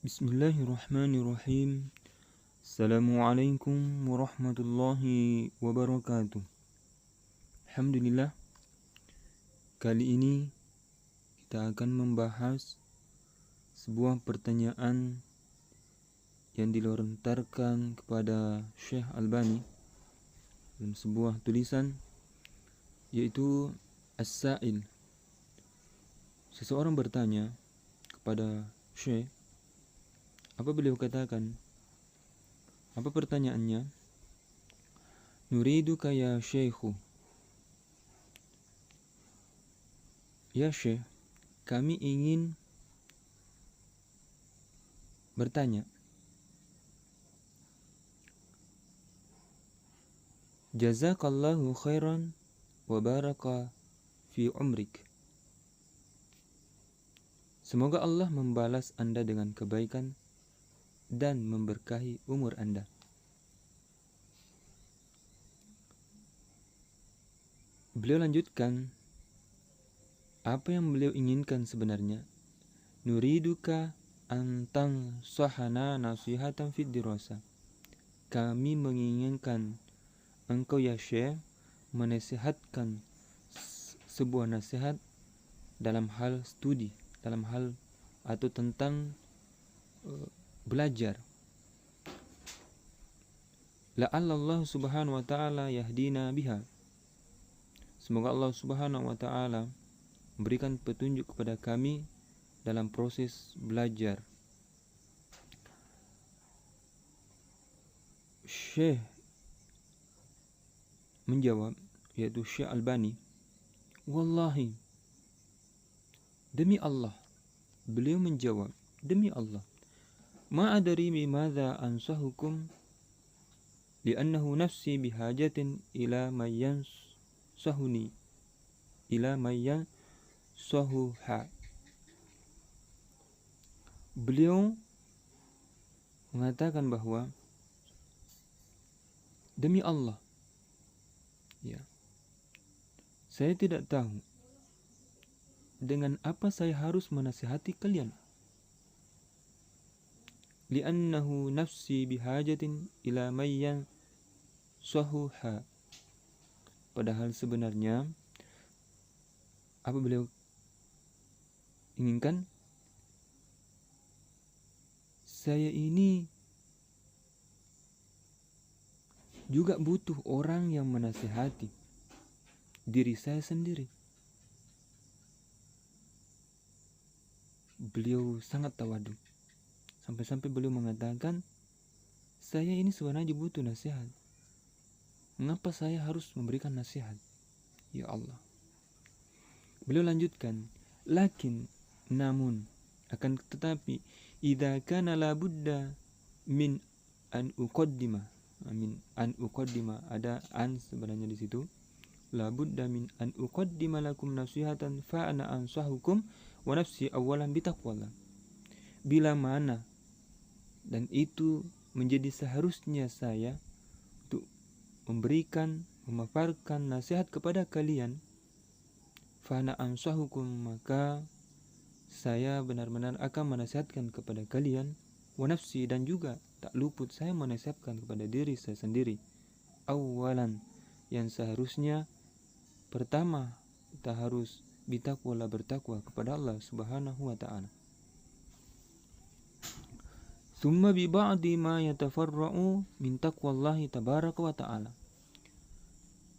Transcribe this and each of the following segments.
Bismillahirrahmanirrahim. Assalamualaikum warahmatullahi wabarakatuh. Alhamdulillah, kali ini kita akan membahas sebuah pertanyaan yang dilontarkan kepada Syekh Albani dalam sebuah tulisan, yaitu As-Sa'il. Seseorang bertanya kepada Syekh, apa beliau katakan? Apa pertanyaannya? Nuriduka ya Syekhu. Ya Syekh, kami ingin bertanya. Jazakallahu khairan wa baraka fi umrik. Semoga Allah membalas Anda dengan kebaikan dan memberkahi umur Anda. Beliau lanjutkan, apa yang beliau inginkan sebenarnya? Nuriduka antang sahana nasihatan fid dirasa. Kami menginginkan engkau ya Syekh menasihatkan sebuah nasihat dalam hal studi, dalam hal atau tentang belajar. La'alla Allah subhanahu wa ta'ala yahdina biha. Semoga Allah subhanahu wa ta'ala memberikan petunjuk kepada kami dalam proses belajar. Syekh menjawab, yaitu Syekh Albani, wallahi, demi Allah. Beliau menjawab, demi Allah, ma adari bimadza ansahukum li'annahu nafsi bihajatin ila mayyan sahuni ila mayyan sahuha. Beliau mengatakan bahwa demi Allah, ya, saya tidak tahu dengan apa saya harus menasihati kalian. Li'annahu nafsi bihajatin ila mayyan sahuha. Padahal sebenarnya apa beliau inginkan? Saya ini juga butuh orang yang menasihati diri saya sendiri. Beliau sangat tawadu. Sampai-sampai beliau mengatakan, saya ini sebenarnya butuh nasihat. Mengapa saya harus memberikan nasihat? Ya Allah. Beliau lanjutkan, lakin, namun, akan tetapi, idza kana la budda min an uqaddima, ada an sebenarnya di situ. La budda min an uqaddima lakum nasihatan fa ana ansahukum wa nafsi awalan bitaqwallah. Bila mana dan itu menjadi seharusnya saya untuk memberikan, memaparkan nasihat kepada kalian, fa ana ansahukum, maka saya benar-benar akan menasihatkan kepada kalian, wa nafsi, dan juga tak luput saya menasihatkan kepada diri saya sendiri, awalan, yang seharusnya pertama kita harus bitaqwallah, bertakwa kepada Allah subhanahu wa ta'ala. Thumma bi ba'di ma yatafarra'u min taqwallahi tabaraka wa ta'ala.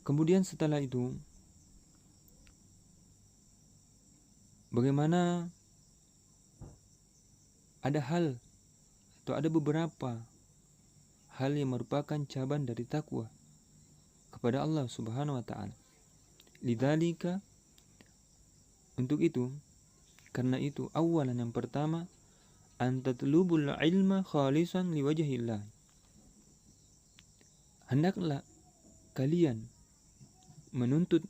Kemudian setelah itu, bagaimana ada hal atau ada beberapa hal yang merupakan cabang dari takwa kepada Allah subhanahu wa ta'ala. Lidzalika, untuk itu, karena itu, awalan, yang pertama, antatlubul ilma khalisan liwajhillah. Hendaklah kalian menuntut,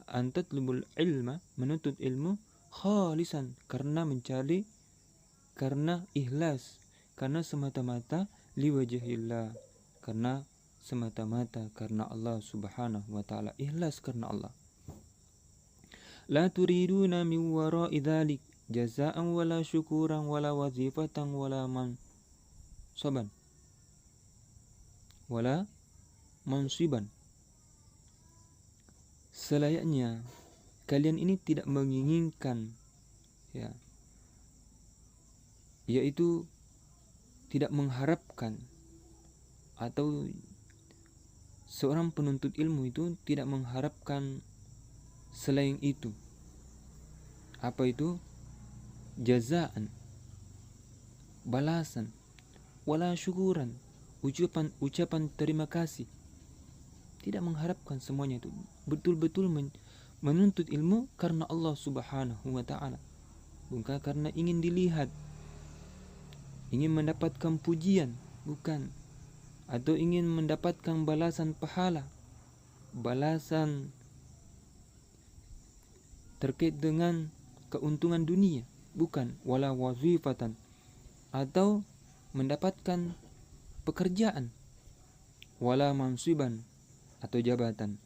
antatlubul ilma, menuntut ilmu, khalisan, karena mencari, karena ikhlas, karena semata-mata liwajhillah, karena semata-mata karena Allah subhanahu wa ta'ala, ikhlas karena Allah. La turiduna min wara'i dzalik, jazaan wala syukuran wala wazifatan wala mansaban wala mansiban. Selayaknya kalian ini tidak menginginkan, ya, yaitu tidak mengharapkan, atau seorang penuntut ilmu itu tidak mengharapkan selain itu. Apa itu? Jazaan, balasan, wala syukuran, ucapan terima kasih. Tidak mengharapkan semuanya itu. Betul-betul menuntut ilmu karena Allah Subhanahu wa ta'ala, bukan karena ingin dilihat, ingin mendapatkan pujian, bukan, atau ingin mendapatkan balasan pahala, balasan terkait dengan keuntungan dunia, bukan, wala wazifatan, atau mendapatkan pekerjaan, wala mansiban, atau jabatan,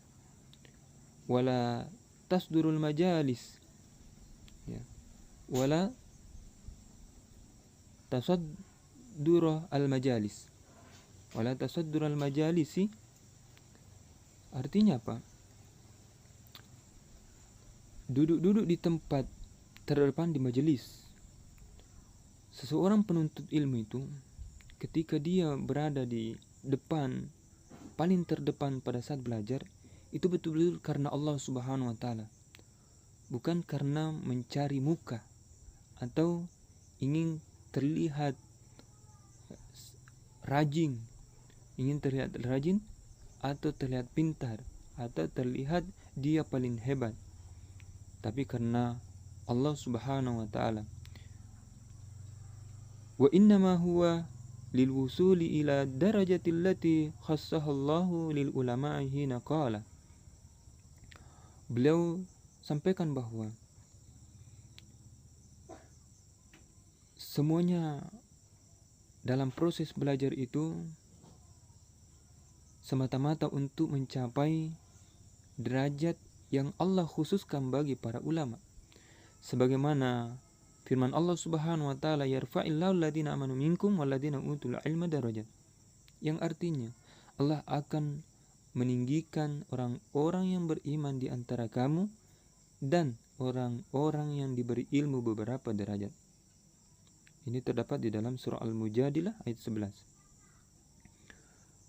wala tasdurul majalis, ya, wala tasaddur al majalis, wala tasaddur al majalisi. Artinya apa? Duduk-duduk di tempat terdepan di majelis. Seseorang penuntut ilmu itu ketika dia berada di depan, paling terdepan pada saat belajar, itu betul-betul karena Allah Subhanahu wa ta'ala, bukan karena mencari muka atau ingin terlihat rajin, atau terlihat pintar, atau terlihat dia paling hebat, tapi karena Allah Subhanahu wa ta'ala. Wa innama huwa lil wusuli ila darajati allati khassahallahu lil ulama'i hina qala. Beliau sampaikan bahwa semuanya dalam proses belajar itu semata-mata untuk mencapai derajat yang Allah khususkan bagi para ulama. Sebagaimana firman Allah Subhanahu wa ta'ala, yarfa'illahu alladhina amanu minkum walladhina utul ilma darajat, yang artinya Allah akan meninggikan orang-orang yang beriman di antara kamu dan orang-orang yang diberi ilmu beberapa derajat. Ini terdapat di dalam surah Al-Mujadilah ayat 11.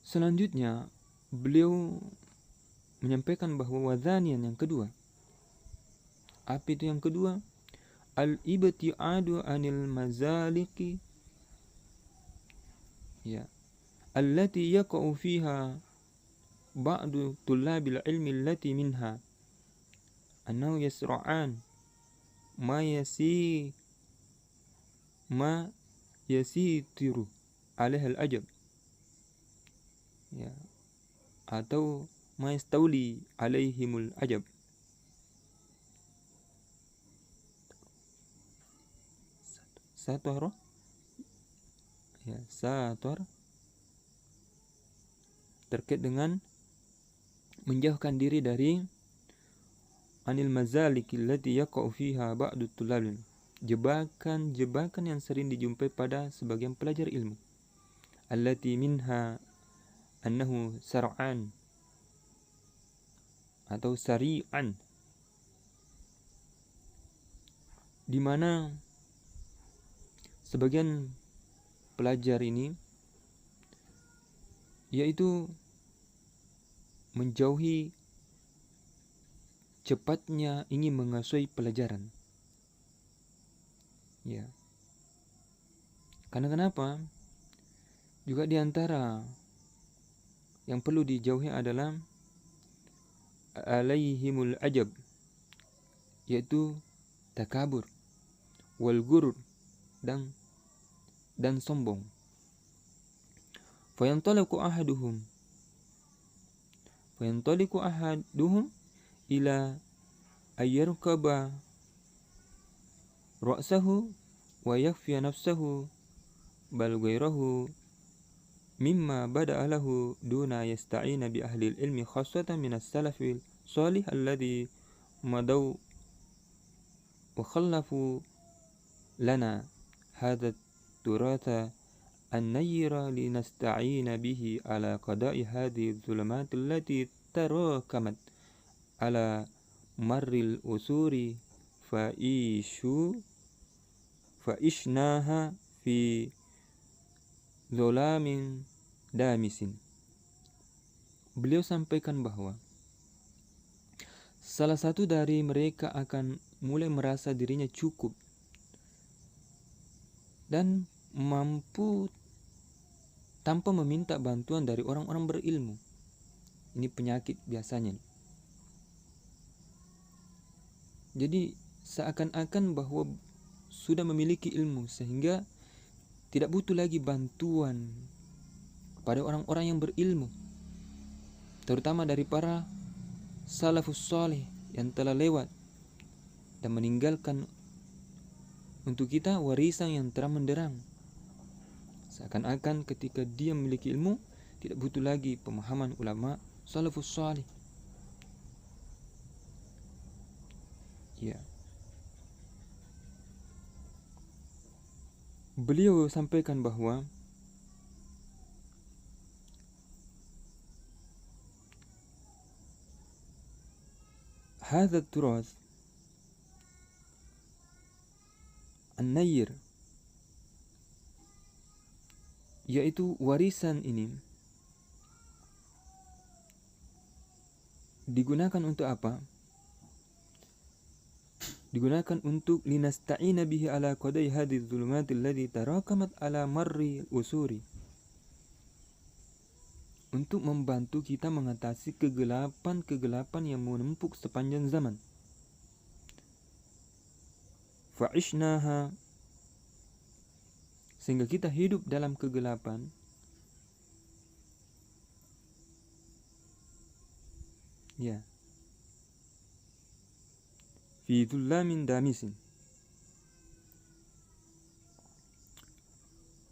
Selanjutnya beliau menyampaikan bahwa wadhanian, yang kedua. Apa itu yang kedua? Al-ibti'adu anil mazaliki, ya, allati yaqa'u fiha ba'du tullabil ilmi allati minha annahu yasra'an ma yasitiru alaiha al-ajab, ya, atau ma yastawli alaihimul ajab. Sator, ya, sator terkait dengan menjauhkan diri dari anil mazaliki allati yaqa'u fiha ba'du tullabil, jebakan yang sering dijumpai pada sebagian pelajar ilmu, allati minha annahu sar'an atau sari'an, di mana sebagian pelajar ini yaitu menjauhi cepatnya ingin menguasai pelajaran, ya. Karena kenapa? Juga di antara yang perlu dijauhi adalah alaihimul ajab, yaitu takabur, wal gurur, dan sombong. Fayantaliqu ahaduhum ila ayyarkaba ra'sahu wa yakfiya nafsahu bal ghairahu mimma bada'a lahu duna yasta'ina bi ahli ilmi khassatan min as-salafil salih alladhi madaw wa khallafu lana hadha turatha an-nayyira linasta'ina bihi ala qada'i hadhihi dhulumat allati tarakamat ala marril usuri fa'ishnaha fi dhulamin damisin. Beliau sampaikan bahwa salah satu dari mereka akan mulai merasa dirinya cukup dan mampu tanpa meminta bantuan dari orang-orang berilmu. Ini penyakit biasanya. Jadi seakan-akan bahwa sudah memiliki ilmu sehingga tidak butuh lagi bantuan pada orang-orang yang berilmu, terutama dari para salafus salih yang telah lewat dan meninggalkan untuk kita warisan yang terang benderang. Seakan-akan ketika dia memiliki ilmu, tidak butuh lagi pemahaman ulama salafus salih. Ya. Beliau sampaikan bahwa hadza turath an-nayyir, yaitu warisan ini digunakan untuk apa? Digunakan untuk linasta'ina bihi ala qada'i hadhihi dhulumat allati tarakamat ala marri usuri, untuk membantu kita mengatasi kegelapan-kegelapan yang menumpuk sepanjang zaman. Fa'ishnaha, sehingga kita hidup dalam kegelapan. Ya. Fi dhullamin damisin,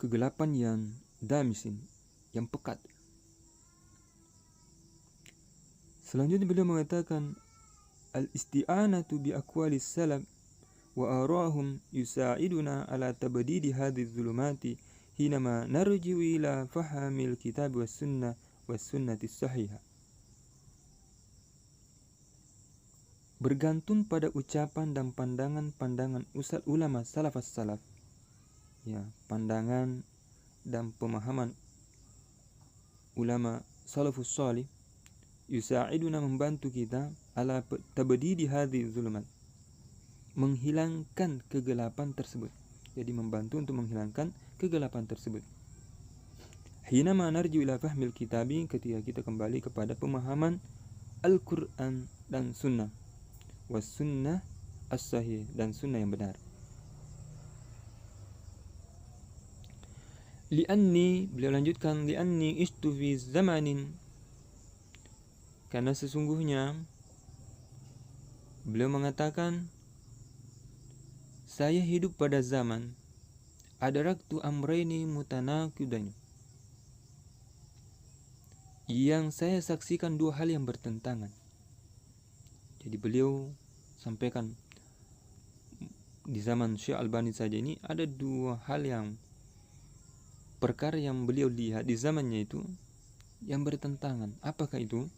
kegelapan yang damisin, yang pekat. Selanjutnya beliau mengatakan al-isti'anatu bi aqwalis salaf wa arahum yusa'iduna ala tabdidi hadhihi dhulumati hinama narji'u ila fahamil kitab was sunnati sahihah. Bergantung pada ucapan dan pandangan ulama salafus salaf, ya, pandangan dan pemahaman ulama salafus salih, yusa'iduna, membantu kita, ala tabdidi hadhihi dhulumat, menghilangkan kegelapan tersebut. Jadi membantu untuk menghilangkan kegelapan tersebut. Hinama narju ila fahmil kitabi, ketika kita kembali kepada pemahaman Al-Quran dan sunnah, was sunnah as-sahih, dan sunnah yang benar. Li'anni, beliau lanjutkan, li'anni ishtu fi zamanin, karena sesungguhnya beliau mengatakan, saya hidup pada zaman adraktu amrayni mutanaqidain, yang saya saksikan dua hal yang bertentangan. Jadi beliau sampaikan di zaman Syekh Albani saja ini ada dua hal yang perkara yang beliau lihat di zamannya itu yang bertentangan. Apakah itu?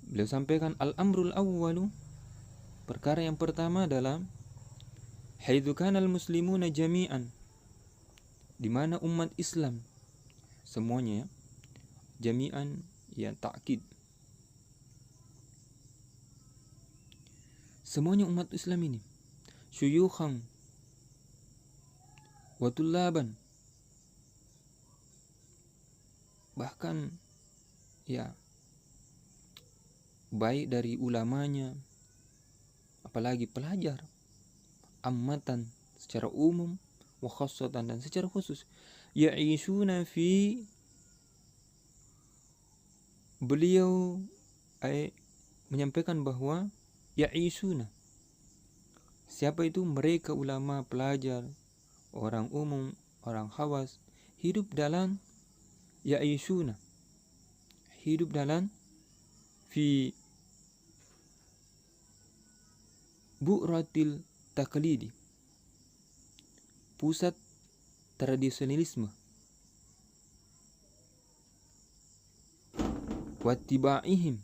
Beliau sampaikan al-amrul awwalu, perkara yang pertama adalah haitsu kana al-muslimuna jami'an, di mana umat Islam semuanya, jami'an ya ta'kid, semuanya umat Islam ini, syuyukhan wa tullaban, bahkan ya baik dari ulamanya apalagi pelajar, ammatan secara umum, wa khassatan, dan secara khusus, ya'ishuna fi, beliau menyampaikan bahwa ya'ishuna, siapa itu? Mereka ulama, pelajar, orang umum, orang khawas, hidup dalam ya'ishuna, hidup dalam fi bu'ratil taqlidi, pusat tradisionalisme, wattiba'ihim,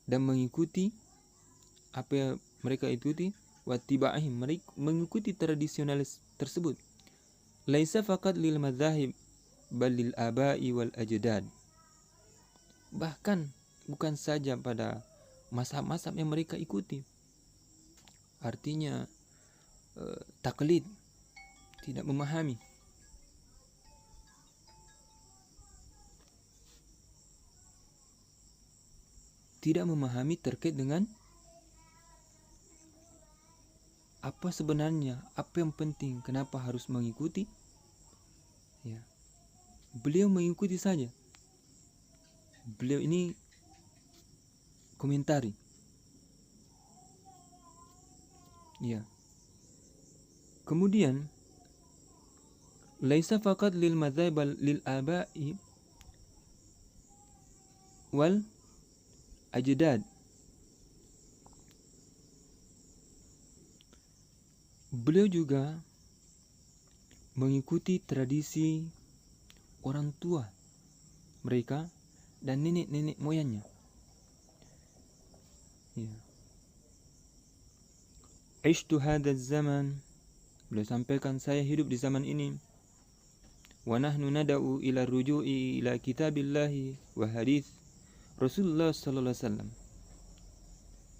dan mengikuti apa yang mereka ikuti, wattiba'ihim, mengikuti tradisionalis tersebut. Laisa faqat lil madzahib bal lil aba'i wal ajdad. Bahkan bukan saja pada mazhab-mazhab yang mereka ikuti. Artinya taklid, tidak memahami. Tidak memahami terkait dengan apa sebenarnya, apa yang penting, kenapa harus mengikuti. Ya. Beliau mengikuti saja. Beliau ini komentari. Ya. Kemudian laisa faqat lil madzhab bal lil aba'i wal ajdad. Beliau juga mengikuti tradisi orang tua mereka dan nenek-nenek moyangnya. Ya. Ishtu hadzal zaman, beliau sampaikan, saya hidup di zaman ini. Wa nahnu nad'u ila ruju'i ila kitabillahi wa hadits Rasulullah sallallahu alaihi wasallam.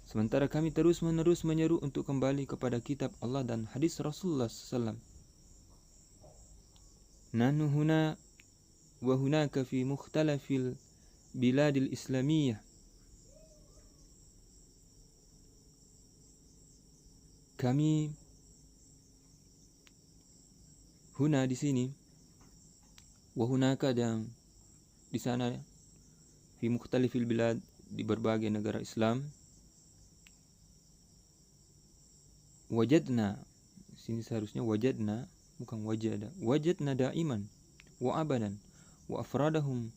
Sementara kami terus-menerus menyeru untuk kembali kepada kitab Allah dan hadis Rasulullah sallallahu alaihi wasallam. Nahnu huna wa hunaka fi mukhtalafil biladil islamiyah. Kami huna di sini, wa hunaka dan di sana, fi mukhtalifil bilad, di berbagai negara Islam. Wajadna, sini seharusnya wajadna, bukan wajada. Wajadna daiman wa abadan wa afradahum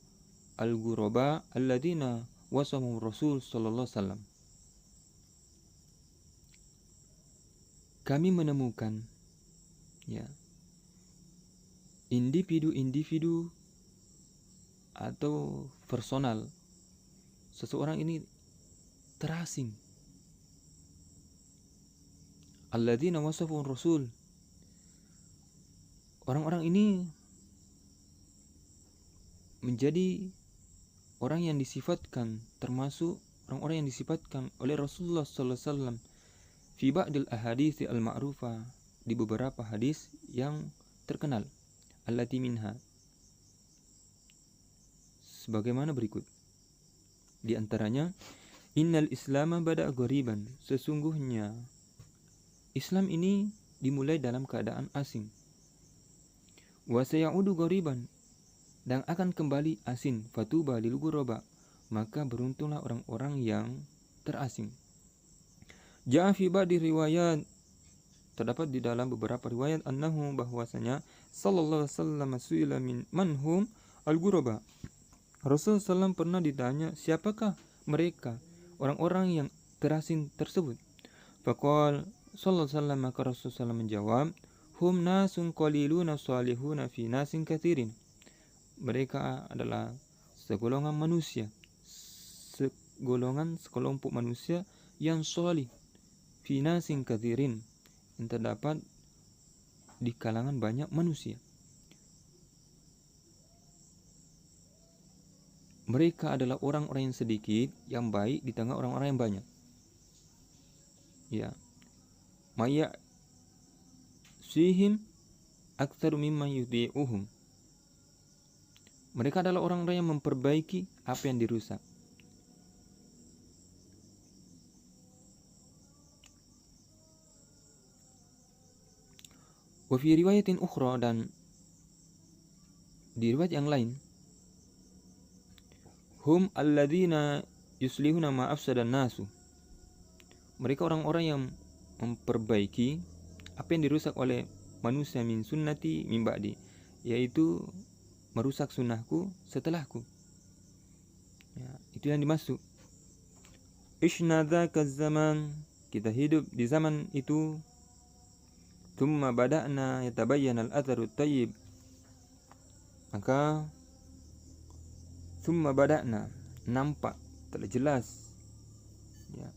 al-ghuraba alladina wasahum Rasul sallallahu alaihi wasallam. Kami menemukan, ya, individu-individu atau personal seseorang ini terasing. Alladzina wasafun Rasul. Orang-orang ini menjadi orang yang disifatkan, termasuk orang-orang yang disifatkan oleh Rasulullah sallallahu alaihi wasallam fi ba'dil ahadits al-ma'rufah, di beberapa hadis yang terkenal. Allati minha, sebagaimana berikut. Di antaranya, innal islama bada'a ghariban, sesungguhnya Islam ini dimulai dalam keadaan asing. Wa sayaudu ghariban, dan akan kembali asing. Fatuba lil ghuraba, maka beruntunglah orang-orang yang terasing. Ja'a fi ba'di riwayat, terdapat di dalam beberapa riwayat, annahu, bahwasanya sallallahu alaihi wasallam su'ila min manhum al-ghuraba. Rasul sallallahu pernah ditanya, siapakah mereka, orang-orang yang terasing tersebut? Faqal sallallahu alaihi wasallam, maka Rasul sallallahu menjawab, hum nasun qaliluna salihuna fi nasin katsirin. Mereka adalah segolongan manusia, sekelompok manusia yang salih, fi nasin katsirin, yang terdapat di kalangan banyak manusia. Mereka adalah orang-orang yang sedikit, yang baik di tengah orang-orang yang banyak. Ya. Maya sihim aktsaru mimma yudhi'uhum. Mereka adalah orang-orang yang memperbaiki apa yang dirusak. Wa fi riwayatin ukhra, dan di riwayat yang lain, hum alladzina yuslihuna ma afsadan nasu. Mereka orang-orang yang memperbaiki apa yang dirusak oleh manusia, min sunnati min ba'di, yaitu merusak sunnahku setelahku. Ya, itu yang dimaksud. Ishna dzaka zaman, kita hidup di zaman itu. thumma bada'na yatabayyana al-atharu at-tayyib, maka thumma bada'na, nampak, telah jelas, ya,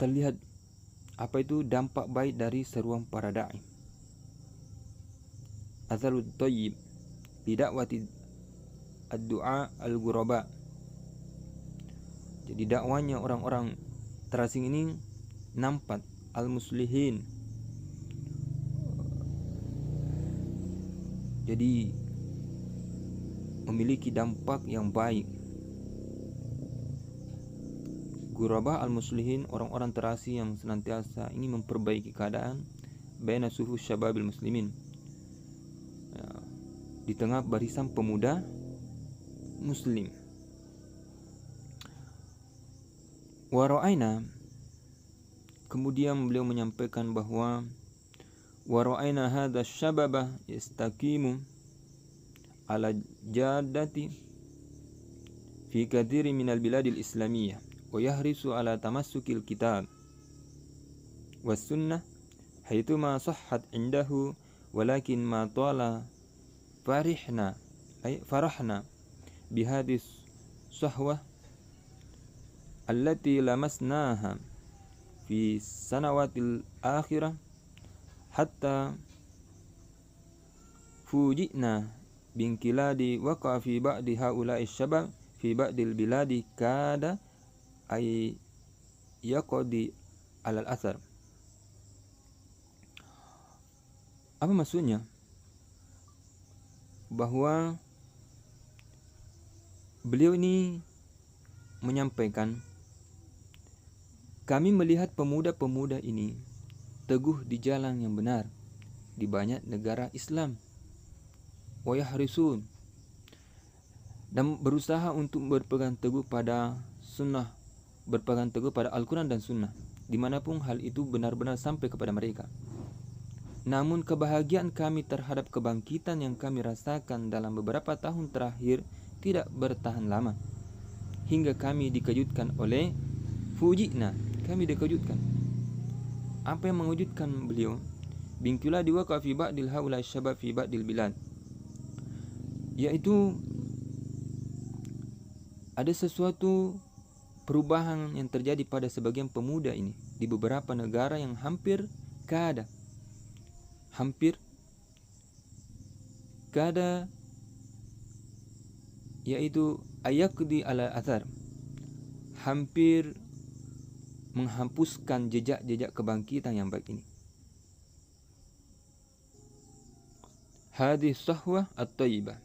terlihat apa itu dampak baik dari seruan para da'i. Atharu at-tayyib bidakwati ad-du'a al-ghuraba. Jadi dakwanya orang-orang terasing ini nampak, al-muslihin. Jadi memiliki dampak yang baik. Ghuraba al-muslihin, orang-orang terasing yang senantiasa ingin memperbaiki keadaan baina suhuf syababil muslimin, ya, di tengah barisan pemuda muslim. Wa ra'aina, kemudian beliau menyampaikan bahwa wa ra'aina hadha syababa yastaqimu ala jaddati fi katsiri minal biladil islamiyah wa yahrisu ala tamassukil kitab was sunnah haitsuma sahhat indahu, walakin ma tala farahna bihadis sahwah allati lamasnaha fi sanawatil akhirah hatta fujina binkiladi waqa fi ba'di haula'i syabab fi ba'dil biladi kada ay yaqdi alal athar. Apa maksudnya? Bahwa beliau ini menyampaikan, kami melihat pemuda-pemuda ini teguh di jalan yang benar di banyak negara Islam, wa yahrisun, dan berusaha untuk berpegang teguh pada sunnah, berpegang teguh pada Al-Quran dan sunnah, dimanapun hal itu benar-benar sampai kepada mereka. Namun kebahagiaan kami terhadap kebangkitan yang kami rasakan dalam beberapa tahun terakhir tidak bertahan lama, hingga kami dikejutkan oleh fujina, kami dikejutkan. Apa yang mengejutkan beliau? Binkula diwaqa fi ba'dil haula syabab fi ba'dil bilad, yaitu ada sesuatu perubahan yang terjadi pada sebagian pemuda ini di beberapa negara yang hampir kada, yaitu ayakdi ala athar, hampir menghapuskan jejak-jejak kebangkitan yang baik ini. Hadis sahwah at-tayyibah,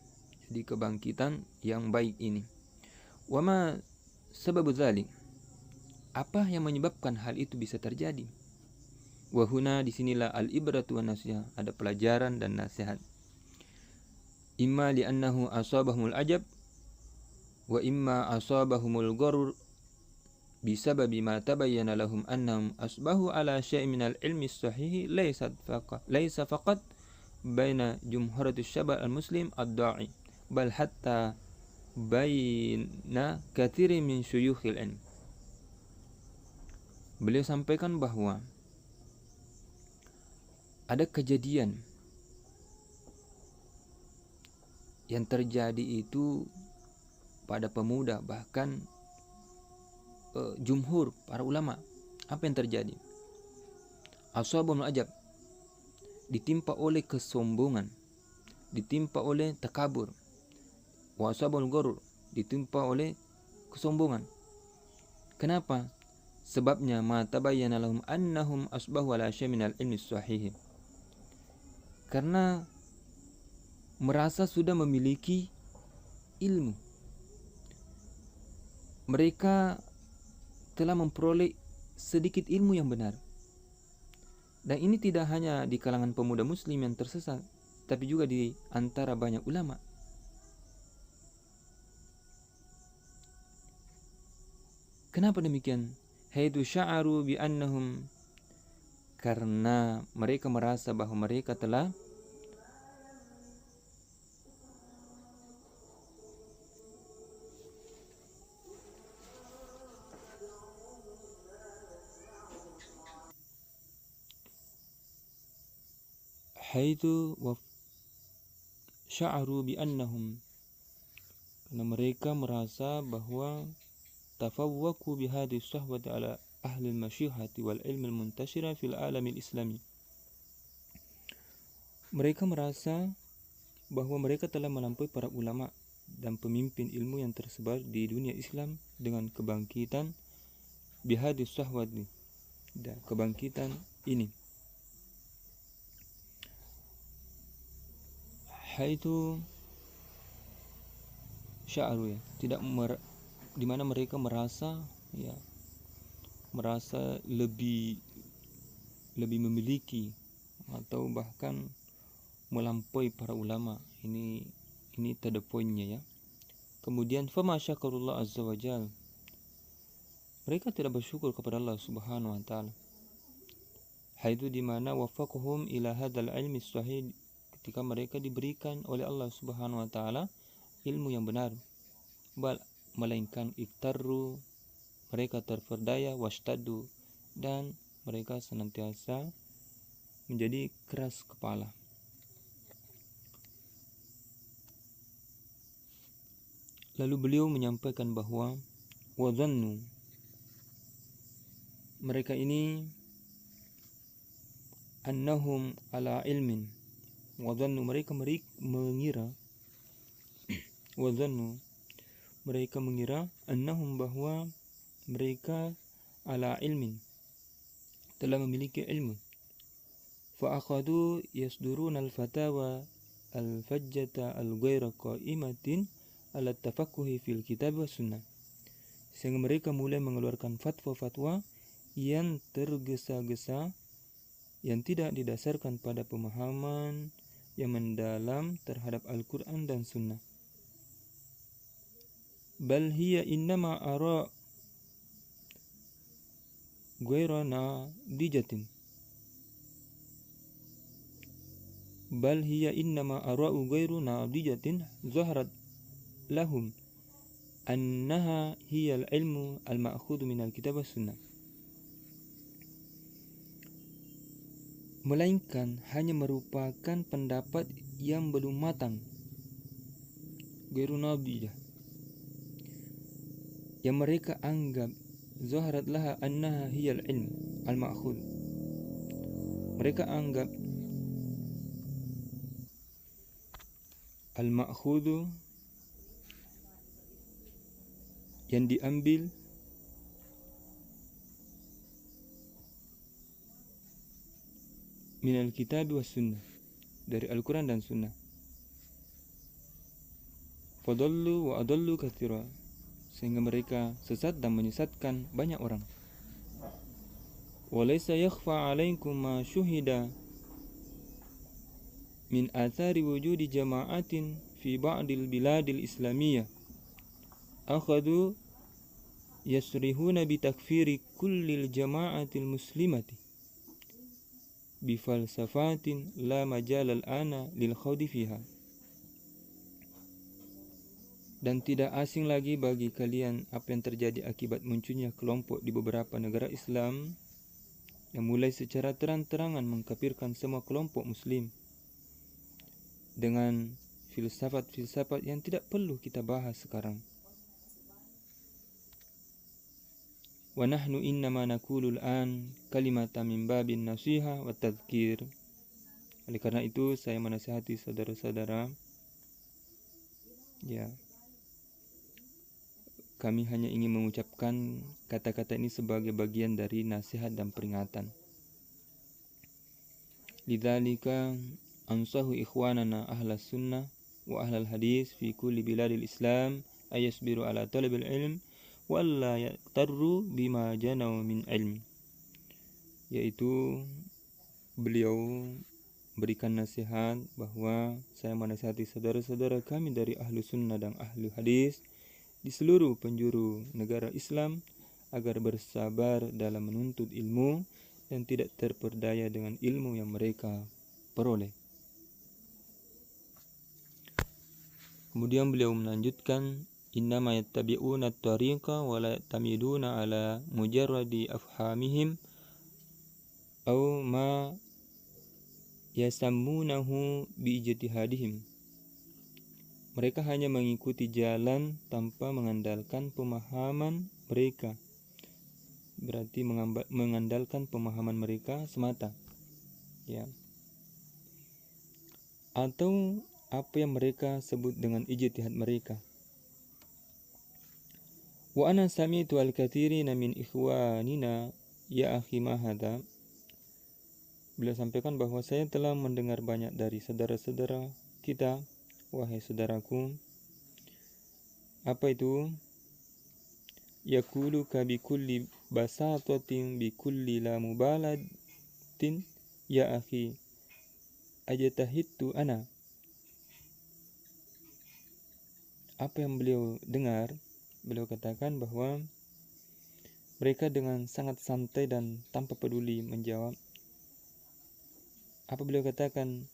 jadi kebangkitan yang baik ini. Wama sababu dzalik, apa yang menyebabkan hal itu bisa terjadi? Wahuna, disinilah al-ibratu wan nasihat, ada pelajaran dan nasihat. Imma li'annahu asabahumul ajab wa imma asabahumul gharur bisababi ma tabayyana lahum annahum asbahu ala syai'in minal ilmi sahih laysa faqat baina jumhuratus syabab al-muslim ad-da'i bal hatta baina katsirin min syuyukhil ilm. Beliau sampaikan bahwa ada kejadian yang terjadi itu pada pemuda, bahkan jumhur para ulama. Apa yang terjadi? Ashabul ajab, ditimpa oleh kesombongan, ditimpa oleh takabur. Wa ashabul ghurur, ditimpa oleh kesombongan. Kenapa? Sebabnya ma tabayyana lahum annahum asbahu ala syai'in minal ilmi sahih, karena merasa sudah memiliki ilmu. Mereka telah memperoleh sedikit ilmu yang benar. Dan ini tidak hanya di kalangan pemuda muslim yang tersesat, tapi juga di antara banyak ulama. Kenapa demikian? Haitu sya'aru bi annahum, karena mereka merasa bahwa mereka telah haitsu sya'aru bi annahum, karena mereka merasa bahwa tafawwaku bi hadhihi syahwati ala ahli al-masyihati wal ilmi al-muntashira fil alam al-islami. Mereka merasa bahwa mereka telah melampaui para ulama dan pemimpin ilmu yang tersebar di dunia Islam dengan kebangkitan bihadhi syahwati, dan kebangkitan ini haitsu sya'aru, ya, di mana mereka merasa lebih memiliki atau bahkan melampaui para ulama. Ini tada poinnya, ya. Kemudian fama syakarullah azza wajal, mereka tidak bersyukur kepada Allah Subhanahu wa taala. Haitsu di mana wafaqahum ila hadzal ilmi sahih, ketika mereka diberikan oleh Allah Subhanahu wa taala ilmu yang benar, melainkan iktarru, mereka terperdaya, washtaddu, dan mereka senantiasa menjadi keras kepala. Lalu beliau menyampaikan bahwa wadzannu, mereka ini annahum ala ilmin, wadzannu, mereka mengira wadzannu, mereka mengira annahum, bahwa mereka ala ilmin, telah memiliki ilmu. Fa akhadu yasduruna al-fatawa al-fajjata al-ghaira qa'imatin ala tafaqquhi fil kitab wa sunnah, sehingga mereka mulai mengeluarkan fatwa-fatwa yang tergesa-gesa, yang tidak didasarkan pada pemahaman yang mendalam terhadap Al-Quran dan Sunnah. Bal hiya innama ara ghaira nadijatin, bal hiya innama ara'u ghairu nadijatin zaharat lahum annaha hiya al-ilmu al-ma'khudhu min al-kitab was sunnah, melainkan hanya merupakan pendapat yang belum matang, ghairu nadijah, yang mereka anggap zaharat laha annaha hiya al-ilm al-ma'khudh, mereka anggap al-ma'khudhu, yang diambil minal kitab was sunnah, dari Al-Quran dan Sunnah. Fadallu wa adallu katsira, sehingga mereka sesat dan menyesatkan banyak orang. Walaysa yakhfa 'alaikum ma syuhida min athari wujudi jama'atin fi ba'dil biladil islamiyah akhadu yasrihuna bitakfiri kullil jama'atil muslimati bifalsafatin la majal al-ana lil khawdi fiha. Dan tidak asing lagi bagi kalian apa yang terjadi akibat munculnya kelompok di beberapa negara Islam yang mulai secara terang-terangan mengkafirkan semua kelompok muslim dengan filsafat-filsafat yang tidak perlu kita bahas sekarang. Wa nahnu innama naqulul an kalimatan min babin nasiha wa tadhkir. Oleh karena itu saya menasihati saudara-saudara, ya, kami hanya ingin mengucapkan kata-kata ini sebagai bagian dari nasihat dan peringatan. Lidzalika ansahu ikhwanana ahlas sunnah wa ahlal hadis fi kulli biladil islam ayasbiru ala talabil ilm wa alla yaqtarru bima janau min ilm. Yaitu beliau berikan nasihat bahwa saya menasihati saudara-saudara kami dari ahlu sunnah dan ahlu hadis di seluruh penjuru negara Islam agar bersabar dalam menuntut ilmu dan tidak terperdaya dengan ilmu yang mereka peroleh. Kemudian beliau melanjutkan, innama yattabi'una at-tariqa wa la yatamiduna ala mujarradi afhamihim aw ma yasammunahu biijtihadihim. Mereka hanya mengikuti jalan tanpa mengandalkan pemahaman mereka. Berarti mengandalkan pemahaman mereka semata, ya. Atau apa yang mereka sebut dengan ijtihad mereka. Wa ana sami'tu al-katsirina min ikhwanina ya akhi ma hadza. Beliau sampaikan bahwa saya telah mendengar banyak dari saudara-saudara kita, wahai saudaraku, apa itu? Yaqulu ka bikulli basatatin bikulli la mubalatin ya akhi ajtahidtu ana. Apa yang beliau dengar, beliau katakan bahwa mereka dengan sangat santai dan tanpa peduli menjawab. Apa beliau katakan?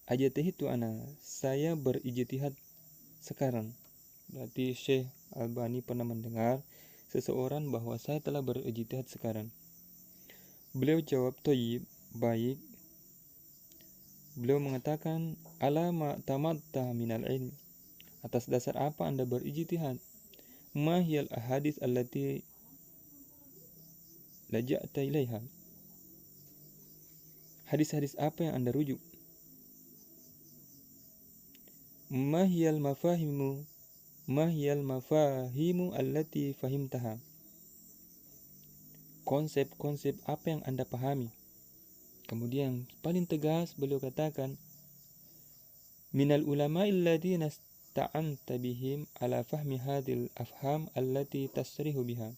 Ajtahidtu ana, saya berijtihad sekarang. Berarti Syekh Albani pernah mendengar seseorang bahwa saya telah berijtihad sekarang. Beliau jawab, thayyib, baik. Beliau mengatakan, alama tamatta minal ilm, atas dasar apa Anda berijtihad? Ma hiyal ahadits allati laja'ta ilaiha, hadis-hadis apa yang Anda rujuk? Ma hiyal mafahimu allati fahimtaha, konsep-konsep apa yang Anda pahami? Kemudian paling tegas beliau katakan, minal ulama alladziina sta'anta bihim ala fahmi hadhil afham allati tasrihu biha.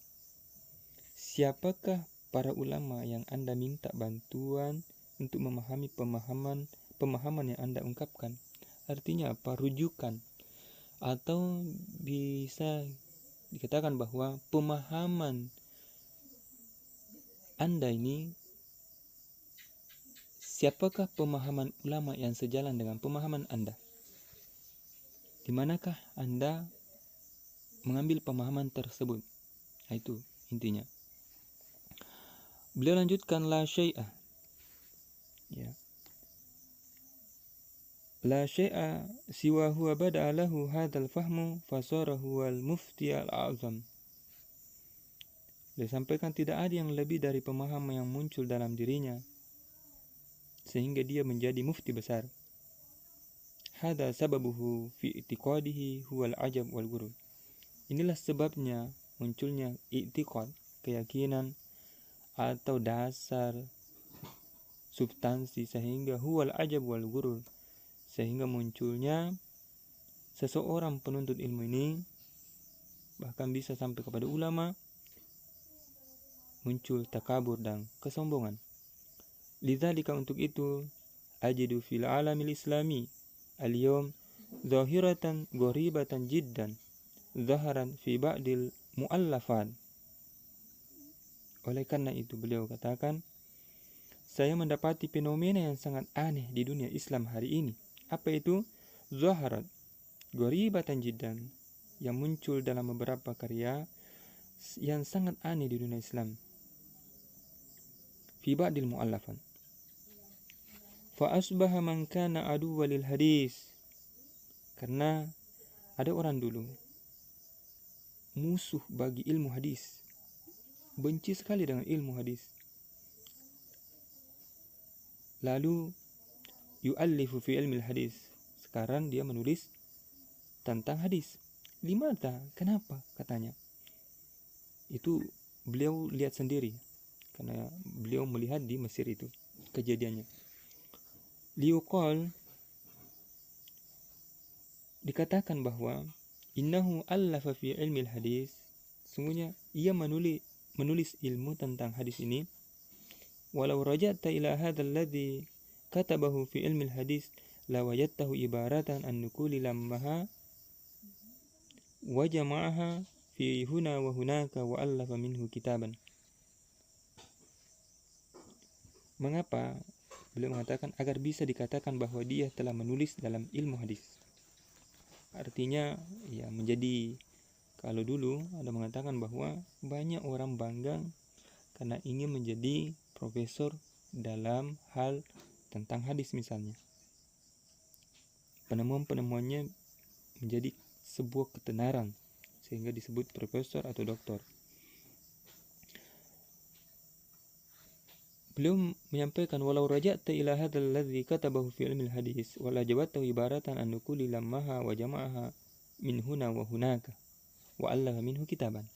Siapakah para ulama yang Anda minta bantuan untuk memahami pemahaman yang Anda ungkapkan? Artinya apa? Rujukan. Atau bisa dikatakan bahwa pemahaman Anda ini, siapakah pemahaman ulama yang sejalan dengan pemahaman Anda? Di manakah Anda mengambil pemahaman tersebut? Nah, itu intinya. Beliau lanjutkan, la syai'a, ya. La syai'a siwa huwa bada'a lahu hadzal fahmu fasara huwal mufti al-a'zam. Beliau sampaikan tidak ada yang lebih dari pemahaman yang muncul dalam dirinya sehingga dia menjadi mufti besar. Hadza sababuhu fi i'tiqadihi huwal ajab wal ghurur. Inilah sebabnya munculnya i'tiqad, keyakinan atau dasar substansi, sehingga huwal ajab wal ghurur, sehingga munculnya seseorang penuntut ilmu ini bahkan bisa sampai kepada ulama, muncul takabur dan kesombongan. Lidzalika, untuk itu, ajidu fil alamil islami al-yawm zahiratan gharibatan jiddan zaharan fi ba'dil mu'allafat. Oleh karena itu beliau katakan, saya mendapati fenomena yang sangat aneh di dunia Islam hari ini. Apa itu? Zaharat gharibatan jiddan, yang muncul dalam beberapa karya yang sangat aneh di dunia Islam. Fi ba'dil mu'allafat. Fa asbaha man kana aduwwa lil hadis. Karena ada orang dulu musuh bagi ilmu hadis, benci sekali dengan ilmu hadis. Lalu yu'allifu fi ilmil hadis, sekarang dia menulis tentang hadis. Limata, kenapa? Katanya. Itu beliau lihat sendiri, karena beliau melihat di Mesir itu kejadiannya. Liuqal, dikatakan bahwa innahu allafa fi ilmil hadis, sungguhnya ia menulis ilmu tentang hadis ini. Walau raja'ta ila hadzal ladzi katabahu fi ilmil hadis la wajadtahu ibaratan an nukuli lammaha wa jama'aha fi huna wa hunaka wa allafa minhu kitaban. Mengapa? Beliau mengatakan agar bisa dikatakan bahwa dia telah menulis dalam ilmu hadis. Artinya, ya, menjadi, kalau dulu ada mengatakan bahwa banyak orang bangga karena ingin menjadi profesor dalam hal tentang hadis misalnya. Penemuan-penemuannya menjadi sebuah ketenaran sehingga disebut profesor atau doktor. Beliau menyampaikan, walau raja'ta ila hadzal ladzi katabahu fi ilmil hadis wala jawatahu ibaratan an nukuli lammaha wa jama'aha min huna wa hunaka wa allaha minhu kitaban.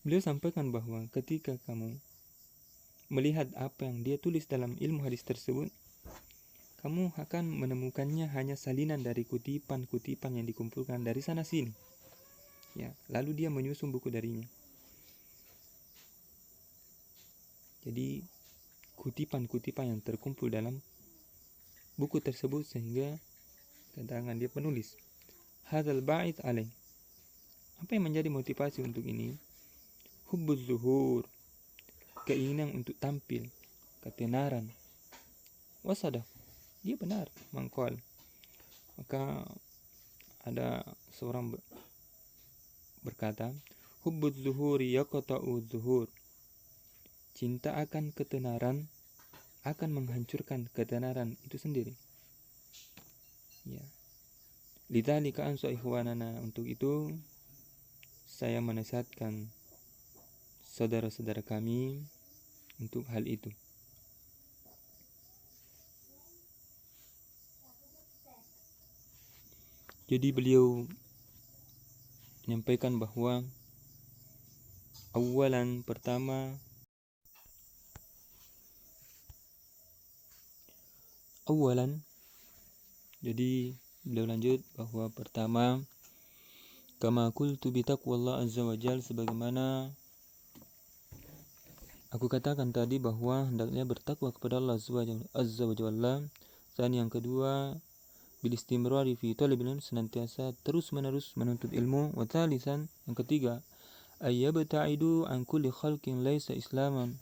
Beliau sampaikan bahwa ketika kamu melihat apa yang dia tulis dalam ilmu hadis tersebut, kamu akan menemukannya hanya salinan dari kutipan-kutipan yang dikumpulkan dari sana sini. Ya, lalu dia menyusun buku darinya. Jadi kutipan-kutipan yang terkumpul dalam buku tersebut sehingga keterangan dia penulis. Hadzal ba'id alaih. Apa yang menjadi motivasi untuk ini? Hubbuz zuhur, keinginan untuk tampil, ketenaran. Wasadaq, dia benar mangkal. Maka ada seorang berkata, hubbuz zuhuri yaqta'u zuhur. Cinta akan ketenaran akan menghancurkan ketenaran itu sendiri. Ya. Lidzalika ansa ikhwanana, untuk itu saya menasihatkan saudara-saudara kami untuk hal itu. Jadi beliau menyampaikan bahwa pertama, jadi beliau lanjut bahwa pertama, kama qultu bi taqwallah azza wa jalla, sebagaimana aku katakan tadi bahwa hendaknya bertakwa kepada Allah azza wa jalla. Dan yang kedua, bil istimrari fi talabil ilm, senantiasa terus-menerus menuntut ilmu. Wa thalitsan, yang ketiga, ayyabta'idu an kulli khalqin laisa islaman,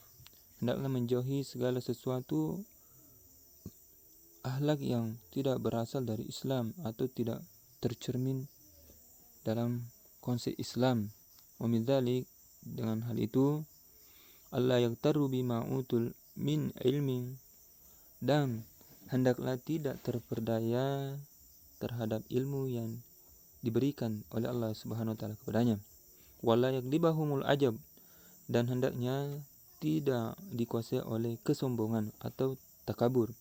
hendaklah menjauhi segala sesuatu akhlak yang tidak berasal dari Islam atau tidak tercermin dalam konsep Islam. Wa min dzalik, dengan hal itu, Allah yaktaru bima utul min ilmin, dan hendaklah tidak terperdaya terhadap ilmu yang diberikan oleh Allah Subhanahu wa taala kepadanya. Wala yaglibahumul ajab, dan hendaknya tidak dikuasai oleh kesombongan atau takabur.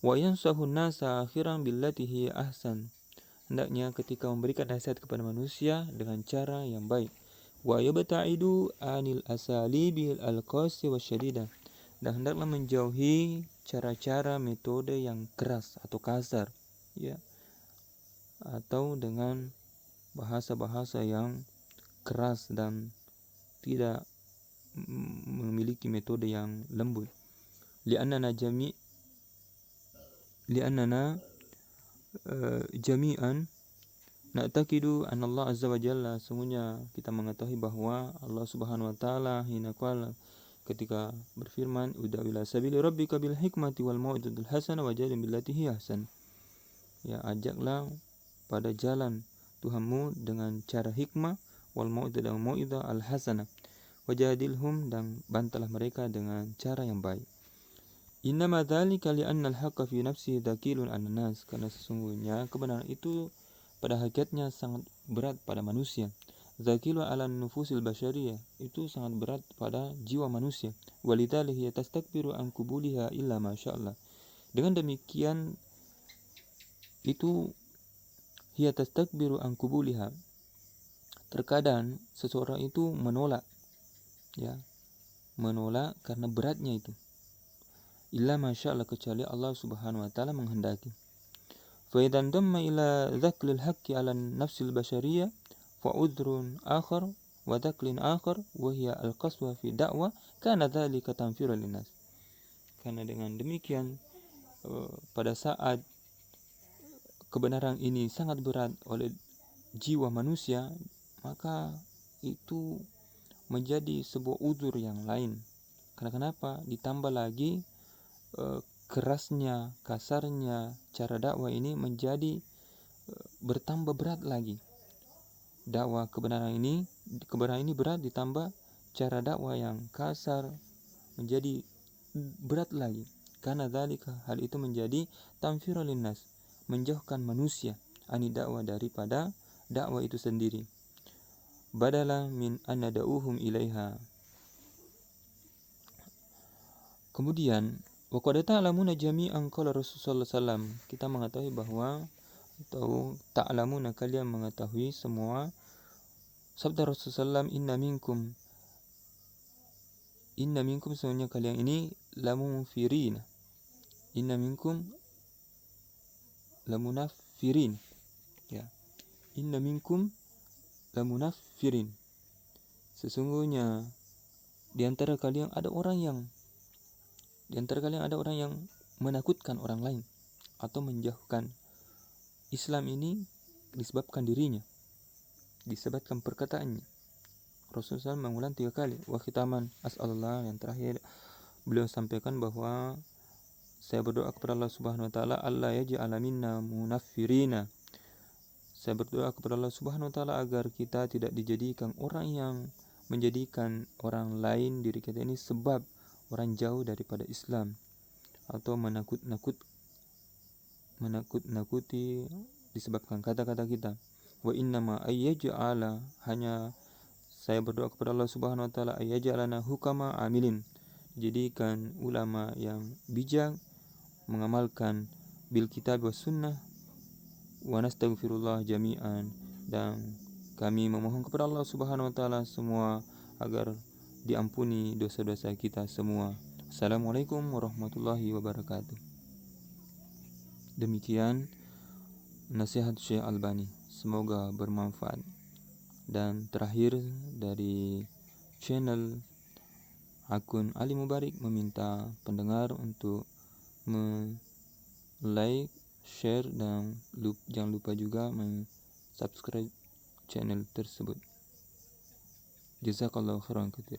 Wa yansahun nasa akhiran billati hiya ahsan, hendaknya ketika memberikan nasihat kepada manusia dengan cara yang baik. Wa yabta'idu anil asalibil alqasi wasyadida, dan hendaklah menjauhi cara-cara metode yang keras atau kasar, ya, atau dengan bahasa-bahasa yang keras dan tidak memiliki metode yang lembut. Li'annana jami'an na'taqidu anna Allah azza wa jalla, sungguhnya kita mengetahui bahwa Allah Subhanahu wa taala hina qala, ketika berfirman, uda ila sabili rabbika bil hikmati wal mau'izatil hasanah wajadil billati hiya ahsan, ya, ajaklah pada jalan Tuhanmu dengan cara hikmah, wal mau'izah al hasanah, wajadilhum, dan bantalah mereka dengan cara yang baik. Innama dzalika li'anna al-haqqa fi nafsihi dzakilun 'alan nas, karena sesungguhnya kebenaran itu pada hakikatnya sangat berat pada manusia. Dzakilun 'alan nufusil basyariyah, itu sangat berat pada jiwa manusia. Walidzalika tastakbiru an qubuliha illa masyaallah, dengan demikian itu hiya tastakbiru an qubuliha, terkadang seseorang itu menolak, ya, menolak karena beratnya itu. Illa masyaallah, kecuali Allah Subhanahu wa taala menghendaki. Fa idzan damma ila dzaklil haqqi 'ala nafsil basyariyah fa udhrun akhar wa dzaklin akhar wa hiya al-qaswa fi da'wa kana dzalika tanfiran linnas. Karena dengan demikian pada saat kebenaran ini sangat berat oleh jiwa manusia, maka itu menjadi sebuah uzur yang lain. Karena kenapa? Ditambah lagi kerasnya, kasarnya cara dakwah ini menjadi bertambah berat lagi. Dakwah kebenaran ini berat, ditambah cara dakwah yang kasar menjadi berat lagi. karena dzalika, hal itu menjadi tamfirul linnas, menjauhkan manusia ani dakwah, daripada dakwah itu sendiri, badala min annada'uhum ilaiha. Kemudian wa qad ta'lamuna jami'an qala Rasulullah sallallahu, kita mengetahui bahwa, atau ta'lamuna, kalian mengetahui semua, sabda Rasulullah sallallahu, inna minkum semuanya kalian ini lamunfirin, inna minkum lamunaffirin, ya, inna minkum lamunaffirin, sesungguhnya di antara kalian ada orang yang menakutkan orang lain atau menjauhkan Islam ini disebabkan dirinya, disebabkan perkataannya. Rasulullah mengulang 3 kali. Wa khitaman as'alullah, yang terakhir beliau sampaikan bahwa saya berdoa kepada Allah Subhanahu wa taala, Allah yaj'ala minna munaffirina. Saya berdoa kepada Allah Subhanahu wa taala agar kita tidak dijadikan orang yang menjadikan orang lain, diri kita ini, sebab orang jauh daripada Islam, atau menakut-nakuti disebabkan kata-kata kita. Wa innama ayyaj'ala, hanya saya berdoa kepada Allah Subhanahu wa taala, ayyaj'alana hukama amilin, jadikan ulama yang bijak mengamalkan bil kitab was sunnah, wa nastaghfirullah jami'an, dan kami memohon kepada Allah Subhanahu wa taala semua agar diampuni dosa-dosa kita semua. Assalamualaikum warahmatullahi wabarakatuh. Demikian nasihat Syekh Albani, semoga bermanfaat. Dan terakhir, dari channel akun Ali Mubarik meminta pendengar untuk like, share, dan jangan lupa juga subscribe channel tersebut. Jazakallahu khairan katsir.